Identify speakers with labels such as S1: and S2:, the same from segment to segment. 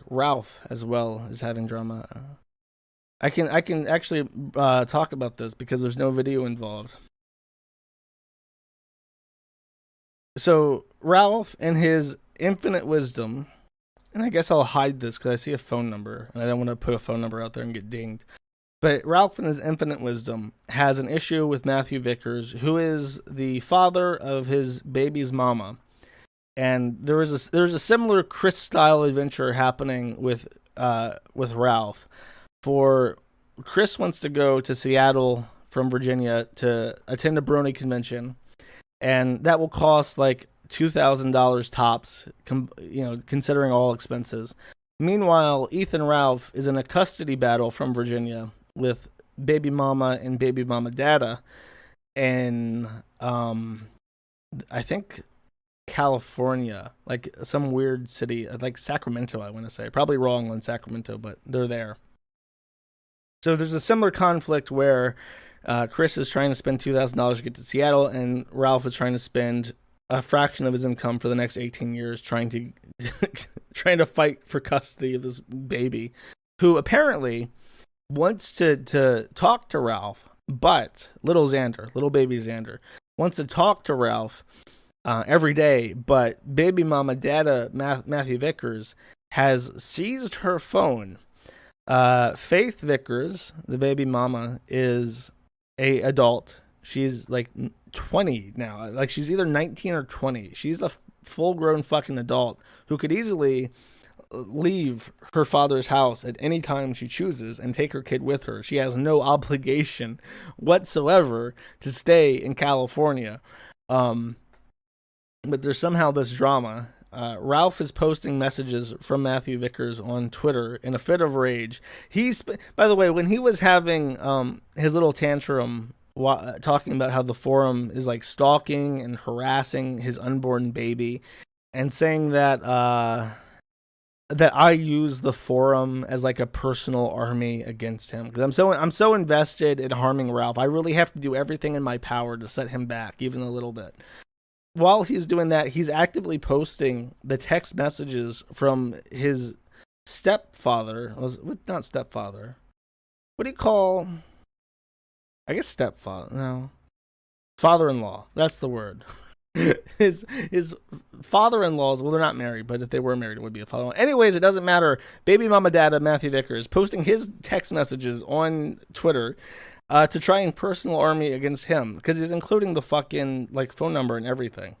S1: Ralph as well is having drama. I can actually talk about this because there's no video involved. So Ralph, in his infinite wisdom, and I guess I'll hide this because I see a phone number and I don't want to put a phone number out there and get dinged. But Ralph, in his infinite wisdom, has an issue with Matthew Vickers, who is the father of his baby's mama. And there's a similar Chris style adventure happening with Ralph. For Chris wants to go to Seattle from Virginia to attend a Brony convention, and that will cost like $2,000 tops, considering all expenses. Meanwhile, Ethan Ralph is in a custody battle from Virginia with baby mama and baby mama dada, and I think California, like some weird city, like Sacramento, I want to say. Probably wrong on Sacramento, but they're there. So there's a similar conflict where Chris is trying to spend $2,000 to get to Seattle, and Ralph is trying to spend a fraction of his income for the next 18 years trying to fight for custody of this baby, who apparently wants to talk to Ralph, but little baby Xander, wants to talk to Ralph every day, but baby mama dada Matthew Vickers has seized her phone. Faith Vickers, the baby mama, is a adult. She's like 20 now. Like, she's either 19 or 20. She's a full-grown fucking adult who could easily leave her father's house at any time she chooses and take her kid with her. She has no obligation whatsoever to stay in California. But there's somehow this drama. Ralph is posting messages from Matthew Vickers on Twitter in a fit of rage. By the way, when he was having his little tantrum, talking about how the forum is like stalking and harassing his unborn baby, and saying that that I use the forum as like a personal army against him because I'm so invested in harming Ralph. I really have to do everything in my power to set him back, even a little bit. While he's doing that, he's actively posting the text messages from his stepfather. Not stepfather. What do you call? I guess stepfather. No, father-in-law. That's the word. his father-in-laws. Well, they're not married, but if they were married, it would be a father-in-law. Anyways, it doesn't matter. Baby mama dada Matthew Vickers posting his text messages on Twitter. To try and personal army against him, because he's including the fucking like phone number and everything.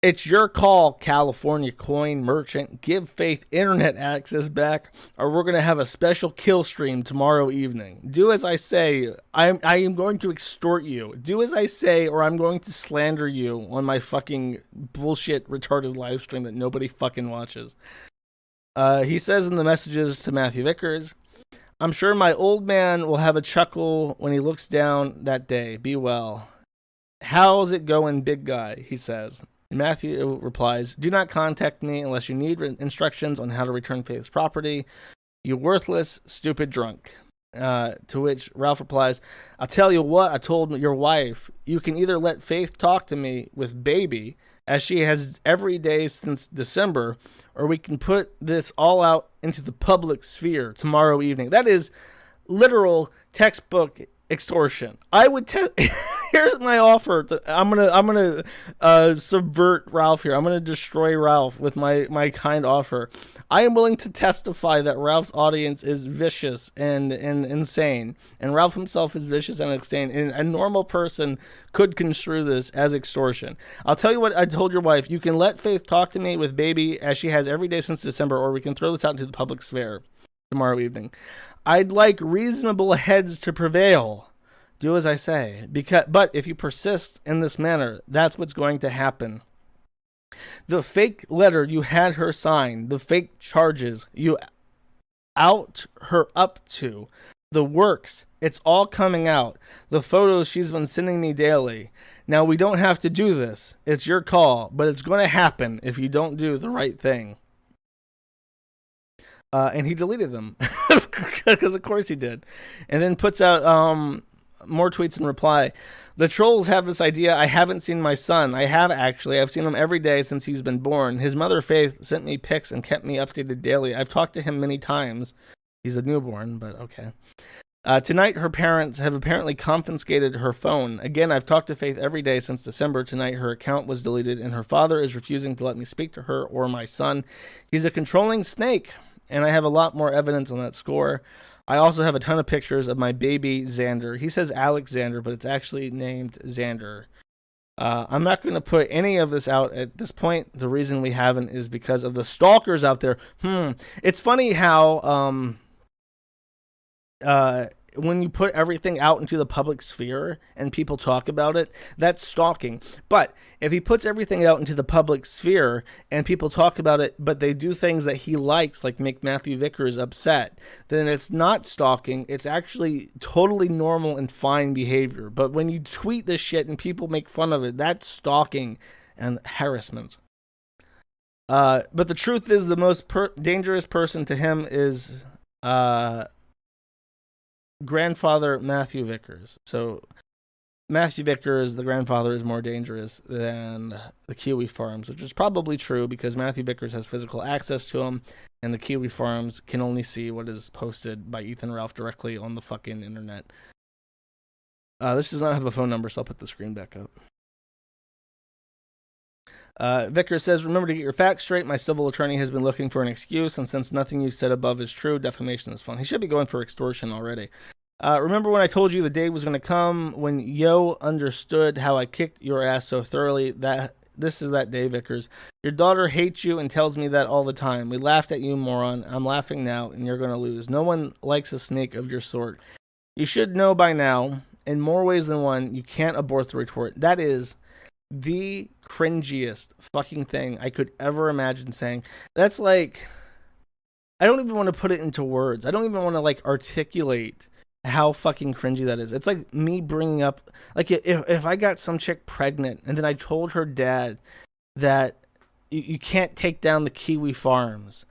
S1: It's your call, California coin merchant. Give Faith internet access back, or we're gonna have a special kill stream tomorrow evening. Do as I say. I am going to extort you. Do as I say, or I'm going to slander you on my fucking bullshit retarded live stream that nobody fucking watches. He says in the messages to Matthew Vickers, I'm sure my old man will have a chuckle when he looks down that day. Be well. How's it going, big guy? He says. And Matthew replies, do not contact me unless you need instructions on how to return Faith's property. You worthless, stupid drunk. To which Ralph replies, I'll tell you what I told your wife. You can either let Faith talk to me with baby, as she has every day since December, or we can put this all out into the public sphere tomorrow evening. That is literal textbook extortion. I would here's my offer. I'm gonna subvert Ralph here. I'm gonna destroy Ralph with my kind offer. I am willing to testify that Ralph's audience is vicious and insane, and Ralph himself is vicious and insane. And a normal person could construe this as extortion. I'll tell you what I told your wife. You can let Faith talk to me with baby as she has every day since December, or we can throw this out into the public sphere tomorrow evening. I'd like reasonable heads to prevail. Do as I say. But if you persist in this manner, that's what's going to happen. The fake letter you had her sign, the fake charges you out her up to, the works, it's all coming out. The photos she's been sending me daily. Now, we don't have to do this. It's your call, but it's going to happen if you don't do the right thing. And he deleted them because of course he did, and then puts out more tweets in reply. The trolls have this idea. I haven't seen my son. I have actually. I've seen him every day since he's been born. His mother, Faith, sent me pics and kept me updated daily. I've talked to him many times. He's a newborn, but okay. Tonight, her parents have apparently confiscated her phone. Again, I've talked to Faith every day since December. Tonight, her account was deleted, and her father is refusing to let me speak to her or my son. He's a controlling snake, and I have a lot more evidence on that score. I also have a ton of pictures of my baby Xander. He says Alexander, but it's actually named Xander. I'm not going to put any of this out at this point. The reason we haven't is because of the stalkers out there. It's funny how... when you put everything out into the public sphere and people talk about it, that's stalking. But if he puts everything out into the public sphere and people talk about it, but they do things that he likes, like make Matthew Vickers upset, then it's not stalking. It's actually totally normal and fine behavior. But when you tweet this shit and people make fun of it, that's stalking and harassment. But the truth is, the most dangerous person to him is grandfather Matthew Vickers. So Matthew Vickers, the grandfather, is more dangerous than the Kiwi Farms, which is probably true because Matthew Vickers has physical access to him, and the Kiwi Farms can only see what is posted by Ethan Ralph directly on the fucking internet. This does not have a phone number, so I'll put the screen back up. Vickers says, remember to get your facts straight. My civil attorney has been looking for an excuse, and since nothing you've said above is true, defamation is fun. He should be going for extortion already. Remember when I told you the day was going to come when Yo understood how I kicked your ass so thoroughly? This is that day, Vickers. Your daughter hates you and tells me that all the time. We laughed at you, moron. I'm laughing now, and you're going to lose. No one likes a snake of your sort. You should know by now, in more ways than one, you can't abort the retort. That is the cringiest fucking thing I could ever imagine saying. That's like, I don't even want to put it into words. I don't even want to like articulate how fucking cringy that is. It's like me bringing up, like if I got some chick pregnant and then I told her dad that you can't take down the Kiwi Farms.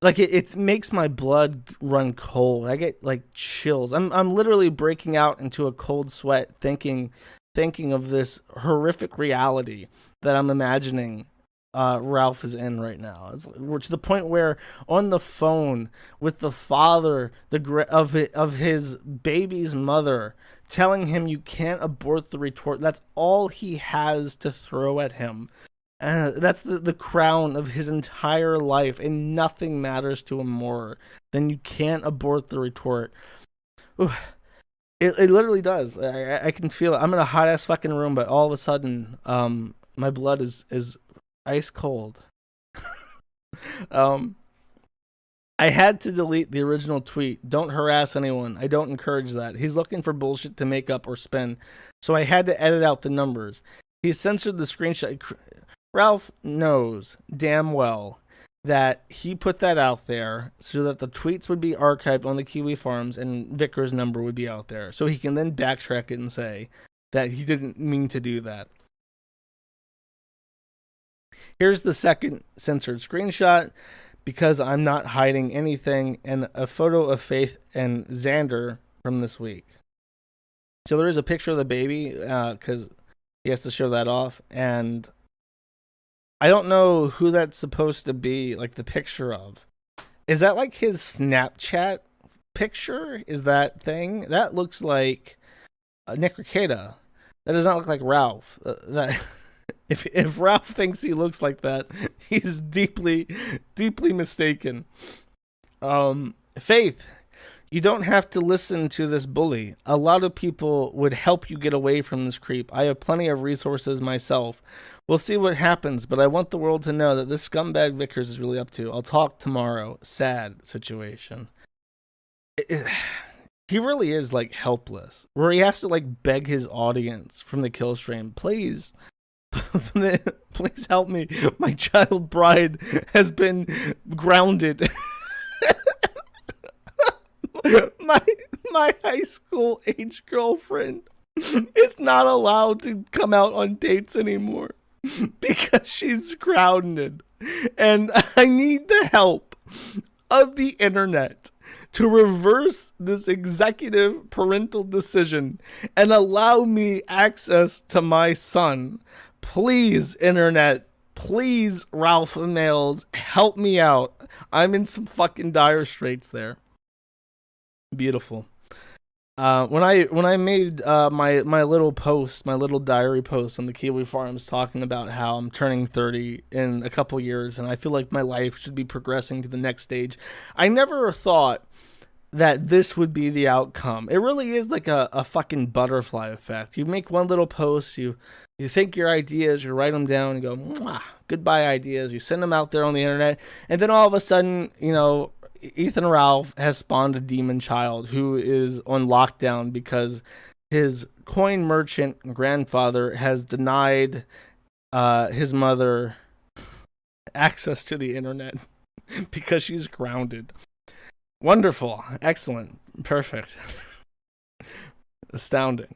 S1: Like it makes my blood run cold. I get like chills. I'm literally breaking out into a cold sweat thinking of this horrific reality that I'm imagining Ralph is in right now. We're to the point where on the phone with the father of his baby's mother telling him you can't abort the retort. That's all he has to throw at him. That's the crown of his entire life, and nothing matters to him more than you can't abort the retort. Ooh. It literally does. I can feel it. I'm in a hot ass fucking room, but all of a sudden, my blood is ice cold. I had to delete the original tweet. Don't harass anyone. I don't encourage that. He's looking for bullshit to make up or spin, so I had to edit out the numbers. He censored the screenshot. Ralph knows damn well that he put that out there so that the tweets would be archived on the Kiwi Farms and Vickers' number would be out there. So he can then backtrack it and say that he didn't mean to do that. Here's the second censored screenshot because I'm not hiding anything, and a photo of Faith and Xander from this week. So there is a picture of the baby because he has to show that off, and I don't know who that's supposed to be, like the picture of. Is that like his Snapchat picture? Is that thing? That looks like Nick Ricada. That does not look like Ralph. If Ralph thinks he looks like that, he's deeply, deeply mistaken. Faith, you don't have to listen to this bully. A lot of people would help you get away from this creep. I have plenty of resources myself. We'll see what happens, but I want the world to know that this scumbag Vickers is really up to. I'll talk tomorrow. Sad situation. He really is like helpless, where he has to like beg his audience from the kill stream, please help me. My child bride has been grounded. my high school age girlfriend is not allowed to come out on dates anymore because she's grounded, and I need the help of the internet to reverse this executive parental decision and allow me access to my son. Please, internet. Please, Ralph and Nails, help me out. I'm in some fucking dire straits there. Beautiful. When I made my little post, my little diary post on the Kiwi Farms, talking about how I'm turning 30 in a couple years and I feel like my life should be progressing to the next stage, I never thought that this would be the outcome. It really is like a fucking butterfly effect. You make one little post, you think your ideas, you write them down, and go, mwah, goodbye ideas. You send them out there on the internet, and then all of a sudden, you know, Ethan Ralph has spawned a demon child who is on lockdown because his coin merchant grandfather has denied his mother access to the internet because she's grounded. Wonderful. Excellent. Perfect. Astounding.